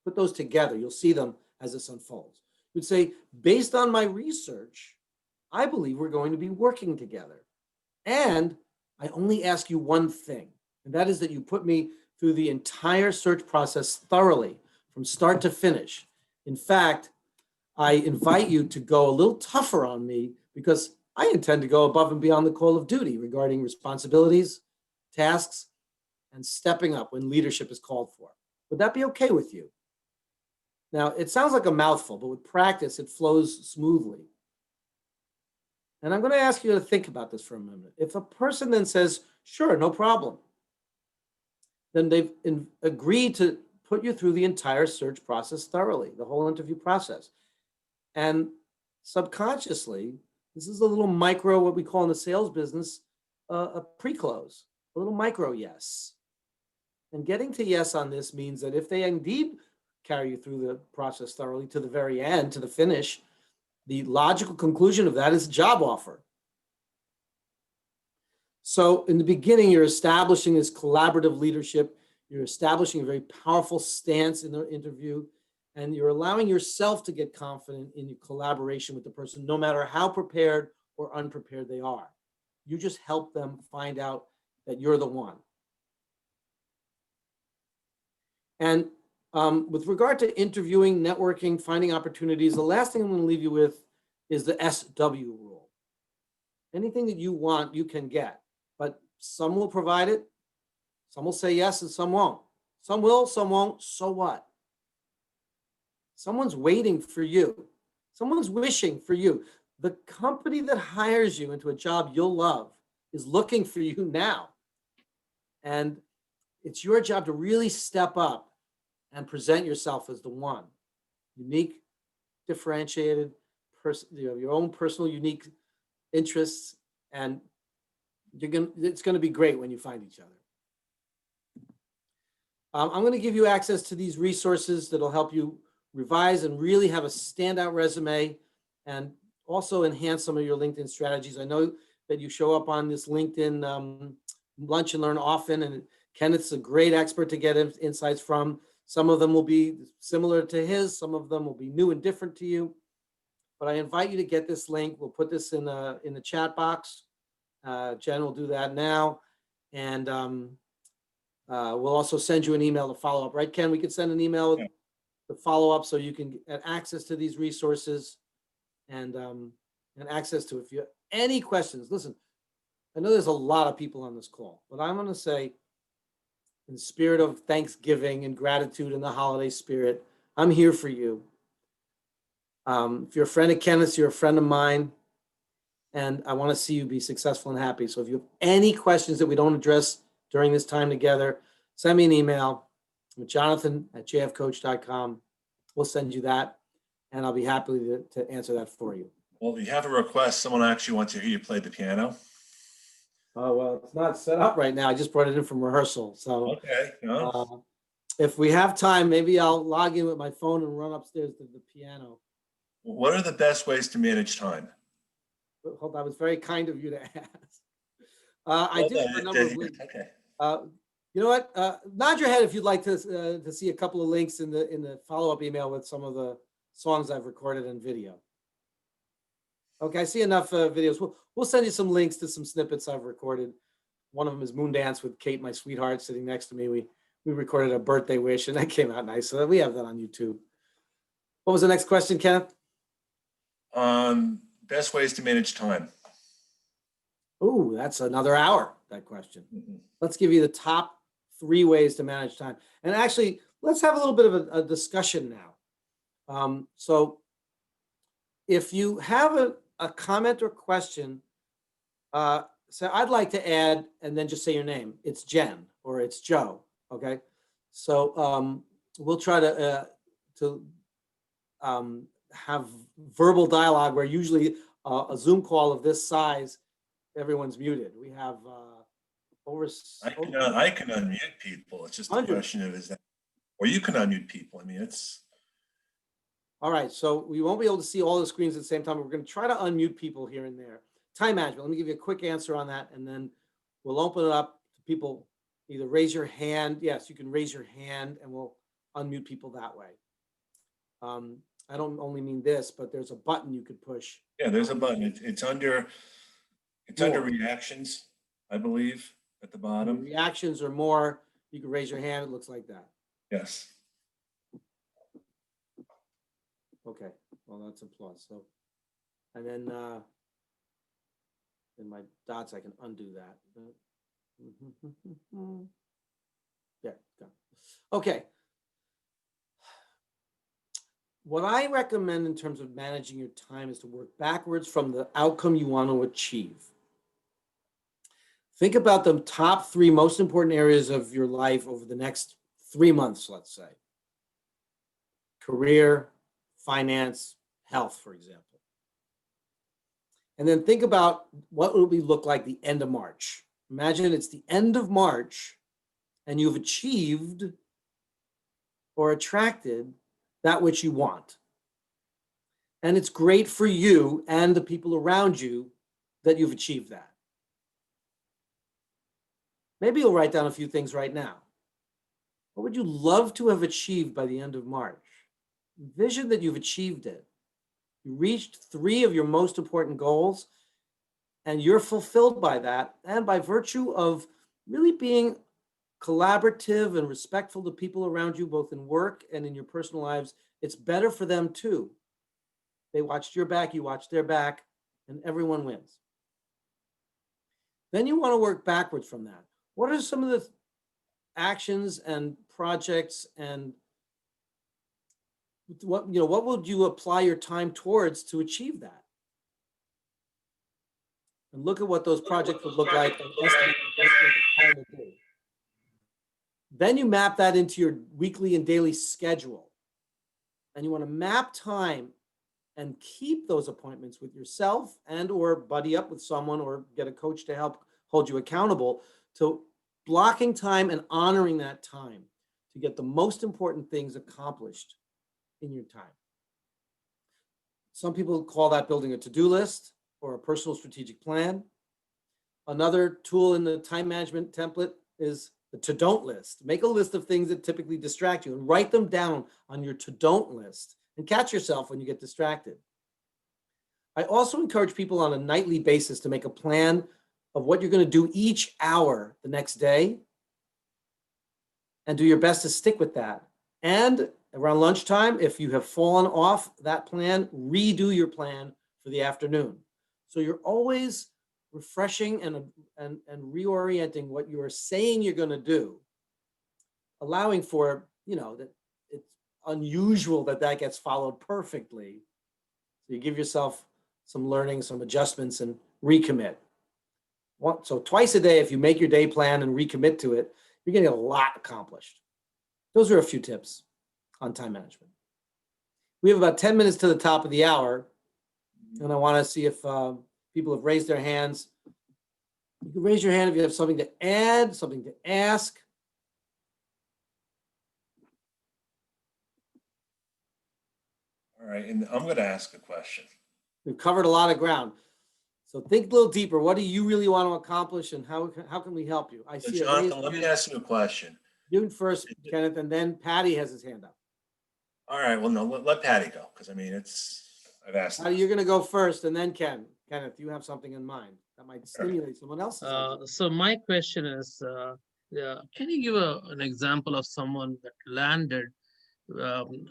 Put those together, you'll see them as this unfolds. You'd say, based on my research, I believe we're going to be working together. And I only ask you one thing, and that is that you put me through the entire search process thoroughly, from start to finish. In fact, I invite you to go a little tougher on me because I intend to go above and beyond the call of duty regarding responsibilities, tasks, and stepping up when leadership is called for. Would that be okay with you? Now, it sounds like a mouthful, but with practice, it flows smoothly. And I'm going to ask you to think about this for a minute. If a person then says, sure, no problem, then they've agreed to put you through the entire search process thoroughly, the whole interview process. And subconsciously, this is a little micro, what we call in the sales business, a pre-close, a little micro yes. And getting to yes on this means that if they indeed carry you through the process thoroughly to the very end, to the finish, the logical conclusion of that is a job offer. So in the beginning, you're establishing this collaborative leadership. You're establishing a very powerful stance in the interview, and you're allowing yourself to get confident in your collaboration with the person, no matter how prepared or unprepared they are. You just help them find out that you're the one. And with regard to interviewing, networking, finding opportunities, the last thing I'm going to leave you with is the SW rule. Anything that you want, you can get, but some will provide it, some will say yes, and some won't. Some will, some won't, so what? Someone's waiting for you. Someone's wishing for you. The company that hires you into a job you'll love is looking for you now. And it's your job to really step up and present yourself as the one. Unique, differentiated, your own personal unique interests, and it's going to be great when you find each other. I'm going to give you access to these resources that'll help you revise and really have a standout resume and also enhance some of your LinkedIn strategies. I know that you show up on this LinkedIn Lunch and Learn often, and Kenneth's a great expert to get insights from. Some of them will be similar to his, some of them will be new and different to you. But I invite you to get this link. We'll put this in the chat box. Jen will do that now. And we'll also send you an email to follow up, right, Ken? We can send an email to follow up so you can get access to these resources and access to, if you have any questions. Listen, I know there's a lot of people on this call, but I'm going to say, in the spirit of Thanksgiving and gratitude in the holiday spirit, I'm here for you. If you're a friend of Kenneth's, you're a friend of mine, and I want to see you be successful and happy. So if you have any questions that we don't address during this time together, send me an email with jonathan@jfcoach.com. We'll send you that, and I'll be happy to answer that for you. Well, you have a request. Someone actually wants to hear you play the piano. Oh, well, it's not set up right now. I just brought it in from rehearsal. So Okay. No. If we have time, maybe I'll log in with my phone and run upstairs to the piano. What are the best ways to manage time? Hold on, that was very kind of you to ask. I do have a number of links. Okay. You know what? Nod your head if you'd like to see a couple of links in the follow-up email with some of the songs I've recorded in video. Okay, I see enough videos. We'll send you some links to some snippets I've recorded. One of them is Moondance with Kate, my sweetheart, sitting next to me. We recorded a birthday wish, and that came out nice. So we have that on YouTube. What was the next question, Kenneth? Best ways to manage time. Ooh, that's another hour, that question. Mhm. Let's give you the top 3 ways to manage time. And actually, let's have a little bit of a discussion now. So if you have a comment or question, so I'd like to add, and then just say your name. It's Jen or it's Joe, okay? So we'll try to have verbal dialogue where usually a Zoom call of this size, everyone's muted. We have over. I can unmute people. It's just a 100. question of is that Or you can unmute people. I mean, it's, All right, so we won't be able to see all the screens at the same time. We're going to try to unmute people here and there. Time management, let me give you a quick answer on that, and then we'll open it up to people. Either raise your hand. Yes, you can raise your hand and we'll unmute people that way. I don't only mean this, but there's a button you could push. yeah, there's a button. It's under More. reactions, I believe, at the bottom. Reactions or more, you can raise your hand. It looks like that. Yes. Okay, well, that's a plus. So, and then in my dots, I can undo that. Yeah, go. Okay. What I recommend in terms of managing your time is to work backwards from the outcome you want to achieve. Think about the top 3 most important areas of your life over the next 3 months, let's say. Career, finance, health, for example. And then think about what will we look like the end of March. Imagine it's the end of March and you've achieved or attracted that which you want. And it's great for you and the people around you that you've achieved that. Maybe you'll write down a few things right now. What would you love to have achieved by the end of March? Envision that you've achieved it. You reached 3 of your most important goals, and you're fulfilled by that. And by virtue of really being collaborative and respectful to people around you, both in work and in your personal lives, it's better for them too. They watched your back, you watched their back, and everyone wins. Then you want to work backwards from that. What are some of the actions and projects and what would you apply your time towards to achieve that? And look at what those projects would look like and estimate what the time would be. Then you map that into your weekly and daily schedule. And you want to map time and keep those appointments with yourself and or buddy up with someone or get a coach to help hold you accountable to blocking time and honoring that time to get the most important things accomplished in your time. Some people call that building a to-do list or a personal strategic plan. Another tool in the time management template is the to-don't list. Make a list of things that typically distract you and write them down on your to-don't list and catch yourself when you get distracted. I also encourage people on a nightly basis to make a plan of what you're going to do each hour the next day and do your best to stick with that. And around lunchtime, if you have fallen off that plan, redo your plan for the afternoon. So you're always refreshing and reorienting what you are saying you're going to do, allowing for, that it's unusual that gets followed perfectly. So you give yourself some learning, some adjustments, and recommit. So twice a day, if you make your day plan and recommit to it, you're getting a lot accomplished. Those are a few tips on time management. We have about 10 minutes to the top of the hour, and I want to see if people have raised their hands. You can raise your hand if you have something to add, something to ask. All right, and I'm going to ask a question. We've covered a lot of ground. So think a little deeper. What do you really want to accomplish, and how can we help you? I So see. Jonathan, let me ask you a question. You first, Kenneth, and then Patty has his hand up. All right, well, no, let Patty go, because I mean, I've asked. Patty, you're going to go first, and then Kenneth, you have something in mind that might stimulate someone else's idea. So my question is, can you give an example of someone that landed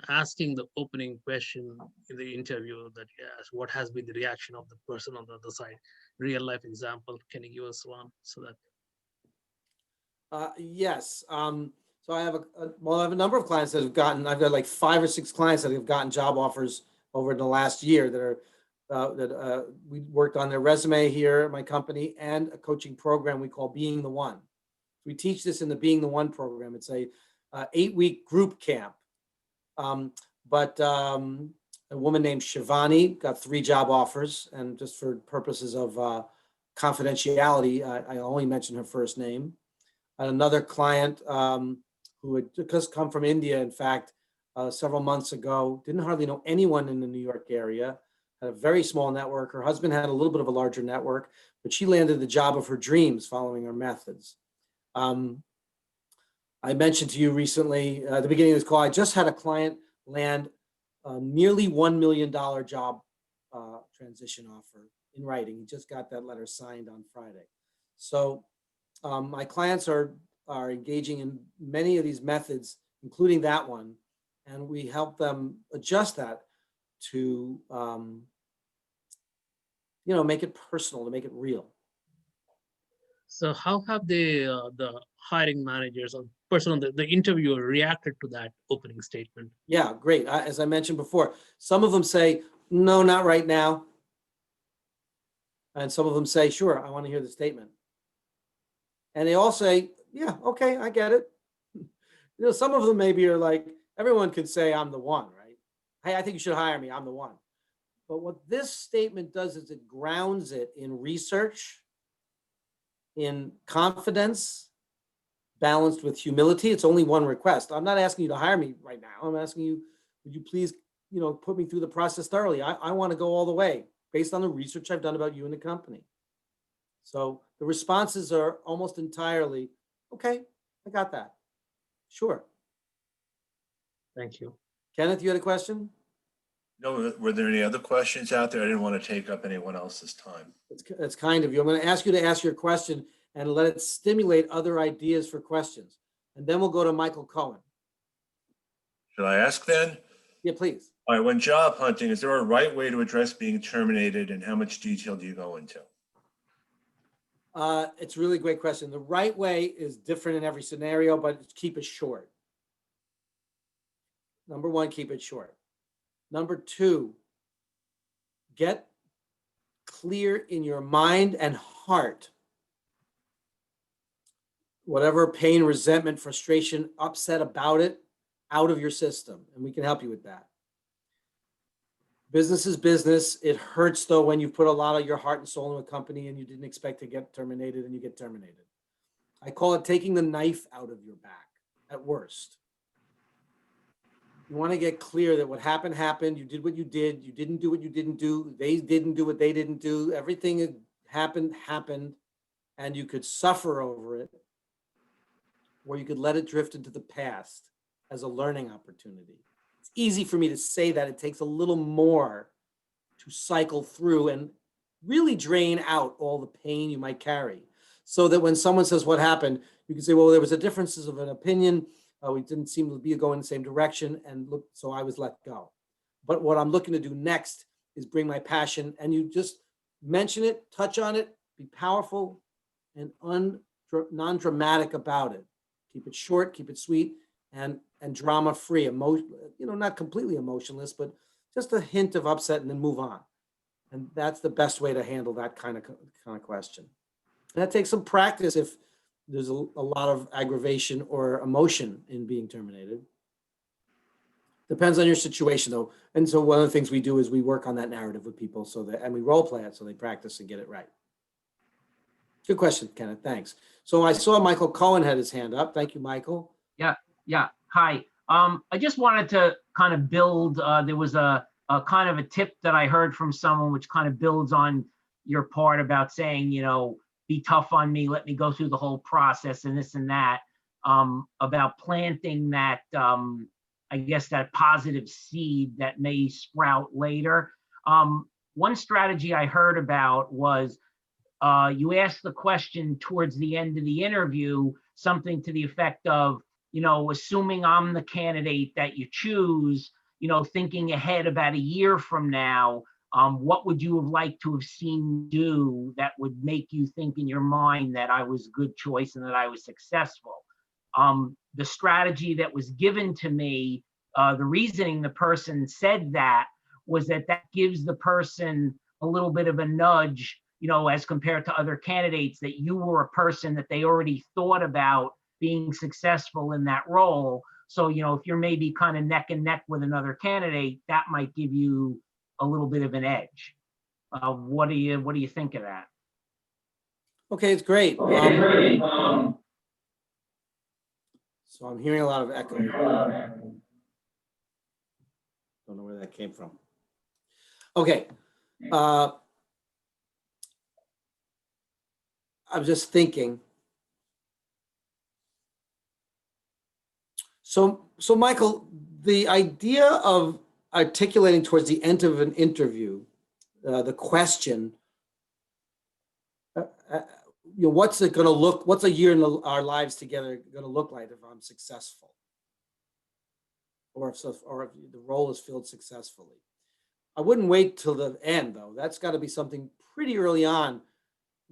asking the opening question in the interview that yes, what has been the reaction of the person on the other side? Real life example. Can you give us one so that? Yes. So I have I have a number of clients that have gotten. I've got like 5 or 6 clients that have gotten job offers over the last year that we worked on their resume here at my company and a coaching program we call Being the One. We teach this in the Being the One program. It's a 8-week group camp. But a woman named Shivani got 3 job offers, and just for purposes of confidentiality, I only mention her first name. And another client who had just come from India, in fact, several months ago, didn't hardly know anyone in the New York area, had a very small network. Her husband had a little bit of a larger network, but she landed the job of her dreams following our methods. I mentioned to you recently, at the beginning of this call, I just had a client land a nearly $1 million job transition offer in writing. He just got that letter signed on Friday. So my clients are engaging in many of these methods, including that one, and we help them adjust that to, make it personal, to make it real. So how have the hiring managers or person, the interviewer reacted to that opening statement? Yeah, great. As I mentioned before, some of them say, no, not right now. And some of them say, sure, I want to hear the statement. And they all say, yeah, okay, I get it. Some of them maybe are like, everyone can say I'm the one, right? Hey, I think you should hire me. I'm the one. But what this statement does is it grounds it in research, in confidence, balanced with humility. It's only one request. I'm not asking you to hire me right now. I'm asking you, would you please, put me through the process thoroughly? I want to go all the way based on the research I've done about you and the company. So the responses are almost entirely, okay, I got that. Sure. Thank you. Kenneth, you had a question? No, were there any other questions out there? I didn't want to take up anyone else's time. It's kind of you. I'm going to ask you to ask your question and let it stimulate other ideas for questions. And then we'll go to Michael Cohen. Should I ask then? Yeah, please. All right, when job hunting, is there a right way to address being terminated, and how much detail do you go into? It's a really great question. The right way is different in every scenario, but keep it short. Number one, keep it short. Number two, get clear in your mind and heart whatever pain, resentment, frustration, upset about it out of your system, and we can help you with that. Business is business. It hurts though when you put a lot of your heart and soul in a company and you didn't expect to get terminated and you get terminated. I call it taking the knife out of your back at worst. You want to get clear that what happened, happened. You did what you did. You didn't do what you didn't do. They didn't do what they didn't do. Everything that happened, and you could suffer over it, or you could let it drift into the past as a learning opportunity. It's easy for me to say that. It takes a little more to cycle through and really drain out all the pain you might carry, so that when someone says what happened, you can say, well, there was a differences of an opinion. We didn't seem to be going in the same direction, and look, so I was let go. But what I'm looking to do next is bring my passion, and you just mention it, touch on it, be powerful and non-dramatic about it. Keep it short, keep it sweet, and drama free. Not completely emotionless, but just a hint of upset, and then move on. And that's the best way to handle that kind of question. And that takes some practice if there's a lot of aggravation or emotion in being terminated. Depends on your situation though. And so one of the things we do is we work on that narrative with people and we role play it so they practice and get it right. Good question, Kenneth, thanks. So I saw Michael Cohen had his hand up. Thank you, Michael. Yeah. Hi. I just wanted to kind of build, there was a kind of a tip that I heard from someone which kind of builds on your part about saying, be tough on me, let me go through the whole process and this and that, about planting that, I guess that positive seed that may sprout later. One strategy I heard about was you asked the question towards the end of the interview, something to the effect of, assuming I'm the candidate that you choose, thinking ahead about a year from now, what would you have liked to have seen do that would make you think in your mind that I was a good choice and that I was successful? The strategy that was given to me, the reasoning the person said that was that gives the person a little bit of a nudge, as compared to other candidates, that you were a person that they already thought about being successful in that role. So, if you're maybe kind of neck and neck with another candidate, that might give you a little bit of an edge. What do you think of that? Okay, it's great. So I'm hearing a lot of echo. Don't know where that came from. Okay. I'm just thinking. So Michael, the idea of articulating towards the end of an interview, the question, what's it going to look? What's a year in our lives together going to look like if I'm successful, or if the role is filled successfully? I wouldn't wait till the end, though. That's got to be something pretty early on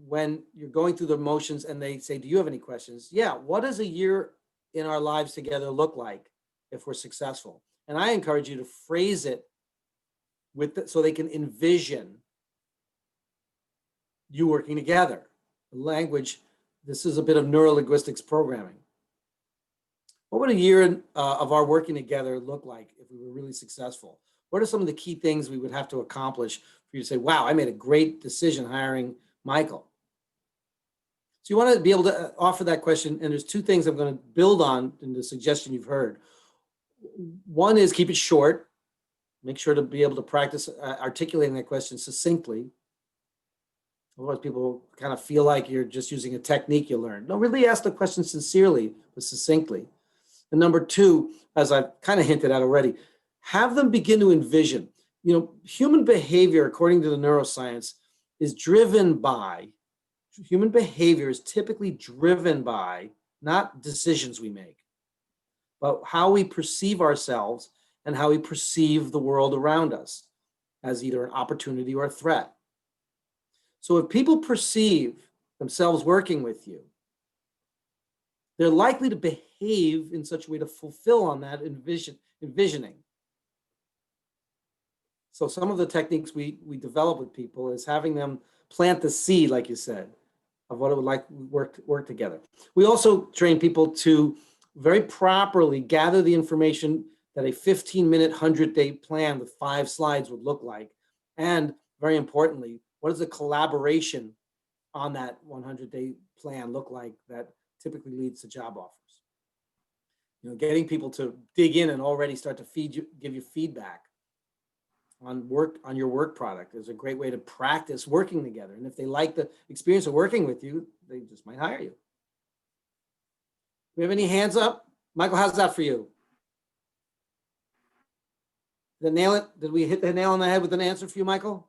when you're going through the motions and they say, "Do you have any questions?" Yeah. What does a year in our lives together look like if we're successful? And I encourage you to phrase it so they can envision you working together. Language, this is a bit of neurolinguistics programming. What would a year of our working together look like if we were really successful? What are some of the key things we would have to accomplish for you to say, wow, I made a great decision hiring Michael? So you want to be able to offer that question, and there's two things I'm going to build on in the suggestion you've heard. One is keep it short. Make sure to be able to practice articulating that question succinctly. Otherwise, people kind of feel like you're just using a technique you learned. No, really ask the question sincerely, but succinctly. And number two, as I've kind of hinted at already, have them begin to envision. Human behavior, according to the neuroscience, is driven by, human behavior is typically driven by not decisions we make, but how we perceive ourselves and how we perceive the world around us as either an opportunity or a threat. So if people perceive themselves working with you, they're likely to behave in such a way to fulfill on that envisioning. So some of the techniques we develop with people is having them plant the seed, like you said, of what it would like work together. We also train people to very properly gather the information that a 15-minute, 100-day plan with 5 slides would look like. And very importantly, what does the collaboration on that 100-day plan look like that typically leads to job offers? Getting people to dig in and already start to give you feedback on your work product is a great way to practice working together. And if they like the experience of working with you, they just might hire you. Do we have any hands up? Michael, how's that for you? Did I nail it? Did we hit the nail on the head with an answer for you, Michael?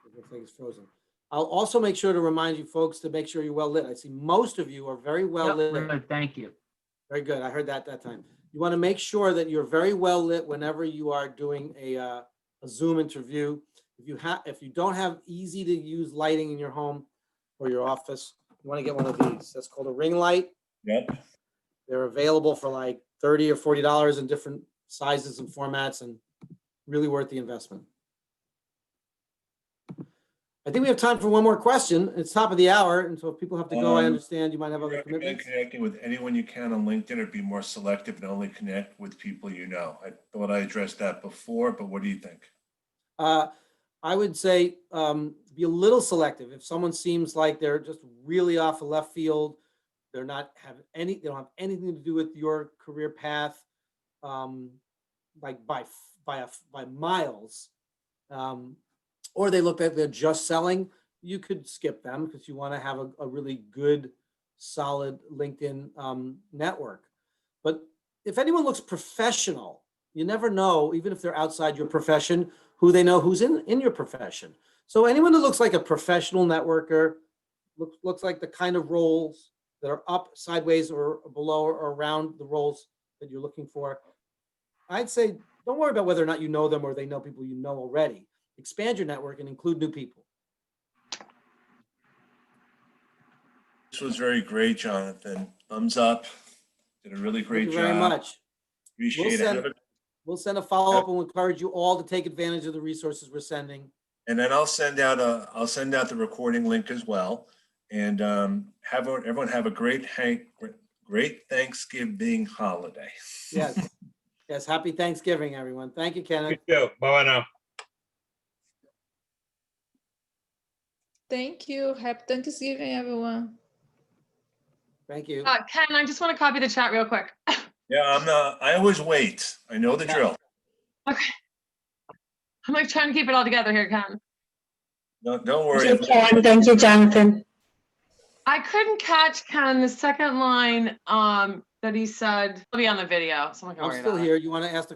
It looks like it's frozen. I'll also make sure to remind you folks to make sure you're well lit. I see most of you are very well lit. Good, thank you. Very good. I heard that time. You want to make sure that you're very well lit whenever you are doing a Zoom interview. If you don't have easy to use lighting in your home or your office, you want to get one of these. That's called a ring light. Yep. They're available for like $30 or $40 in different sizes and formats, and really worth the investment. I think we have time for one more question. It's top of the hour, and so if people have to go, I understand you might have other Recommend commitments. connecting with anyone you can on LinkedIn, or be more selective and only connect with people you know. I thought I addressed that before, but what do you think? I would say be a little selective. If someone seems like they're just really off of left field, they don't have anything to do with your career path, like by miles, or they look like they're just selling, you could skip them because you want to have a really good, solid LinkedIn network. But if anyone looks professional, you never know, even if they're outside your profession, who they know who's in your profession. So anyone that looks like a professional networker, looks like the kind of roles that are up, sideways, or below or around the roles that you're looking for, I'd say don't worry about whether or not you know them or they know people you know already. Expand your network and include new people. This was very great, Jonathan. Thumbs up. Did a really great Thank job. you very much. Appreciate it. We'll send a follow-up and we'll encourage you all to take advantage of the resources we're sending. And then I'll send out the recording link as well. And everyone have a great Thanksgiving holiday. Yes. Yes. Happy Thanksgiving, everyone. Thank you, Kenneth. You too. Bye now. Thank you. Happy Thanksgiving, everyone. Thank you. Ken, I just want to copy the chat real quick. Yeah, I always wait. I know the Yeah. drill. Okay. I'm like trying to keep it all together here, Ken. No, don't worry. Thank you, Ken. Thank you, Jonathan. I couldn't catch, Ken, the second line that he said, it'll be on the video. Someone can I'm worry still about it. here. You want to ask the